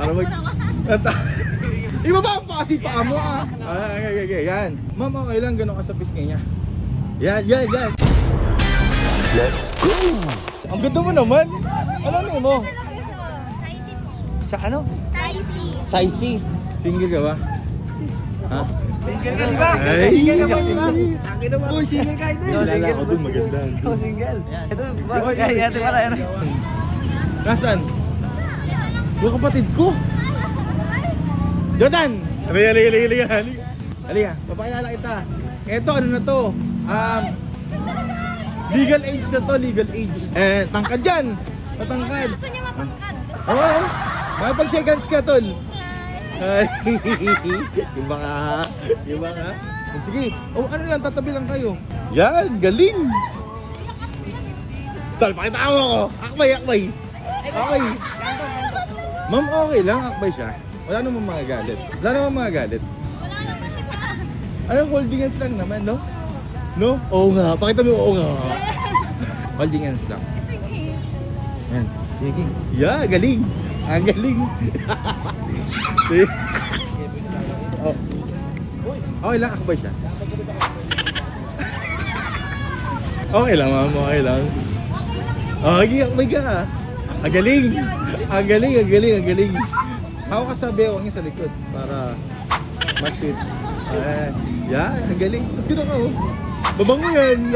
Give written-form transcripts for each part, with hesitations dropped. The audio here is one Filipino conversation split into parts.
Para mag... Ibaba pa kasi paa mo ah. Okay, yan. Ma'am, okay lang, ganun ka sa pisngi niya. Yan. Let's go! Ang ganda mo naman. Ano name mo? Sa ano? Saisi. Single ka ba? Ha? Single ka, di ba? Ay, Single ka ba, di ba? taki naman. Uy, single ka, idol. Kilala ako dun, maganda. Ikaw single. Ito, kaya ito pala. Nasaan? Yung kapatid ko. Jordan! Halika, papakilala kita. Ito, ano na to? Legal age na to, legal age. Tangkad yan. Matangkad. Gusto niya matangkad. Oo. Makapag-shake hands ka, tol. Ay, iba ka. Sige, ano lang, tatabi lang kayo. Yan, galing. Tol, pakita mo ako. Akbay. Ma'am, okay lang, akbay siya. Wala namang mga galit. Wala naman, di ba? Anong holding hands lang naman, no? No? Oo nga, pakita mo yung oo nga. Holding hands lang. Sige. Yan, sige. Yeah, galing. Ang galing. Oh. Okay lang, akbay siya. Okay lang, ma'am. Okay lang. Okay, akbay ka. Ang galing. Ako kasabi, huwag niya sa likod para mas sweet. Yan, ang galing. Tapos gano'n ka, oh. Babango yan.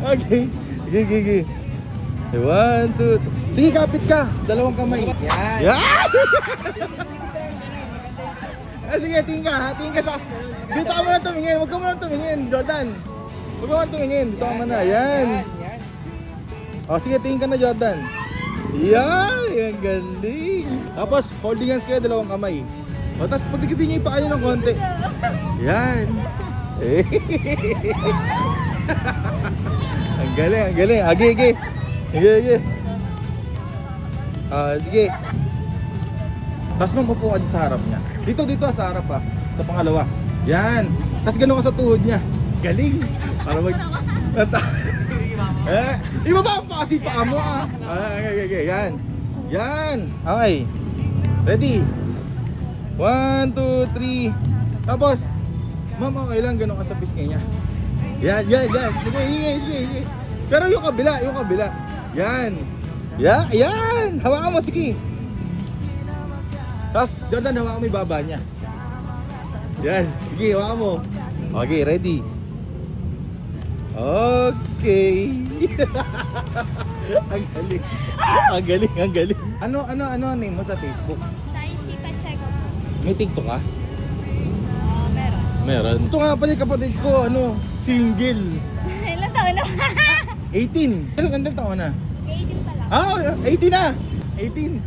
Okay. Sige. 1, 2, 3. Sige, kapit ka. Dalawang kamay. Yan. Sige, tingin ka sa... Dito ka muna tumingin. Huwag ka muna tumingin, Jordan. Huwag ka muna tumingin. Dito ka muna. Yan. O, sige, tingin ka na, Jordan. Yan. Ang galing. Tapos, holding hands kayo, dalawang kamay. O, tapos pagdikitin niyo yung paa niyo ng konti. Yan. Ang galing. Sige. Sige. Tapos mapupuan sa harap niya. Dito sa harap ha. Sa pangalawa. Yan. Tapos gano'n ka sa tuhod niya. Galing. Para mag... Ibaba pa kasi paa mo ah. Okay. Yan. Okay. Ready? 1, 2, 3. Tapos, ma'am, okay lang, gano'n ka sa pisngi niya. Yan. Sige. Pero yung kabila. Yan. Yan. Hawakan mo, sige. Tapos, Jordan, hawakan mo yung baba niya. Yan. Sige, hawakan mo. Okay, ready. Okay. Ang galing. Ano name mo sa Facebook? Saisi Pacheco. May TikTok ka? Meron. Ito nga pala yung kapatid ko, single. Ilan taon na? 18. Ilang taon na? 18 pa lang. 18 na! 18.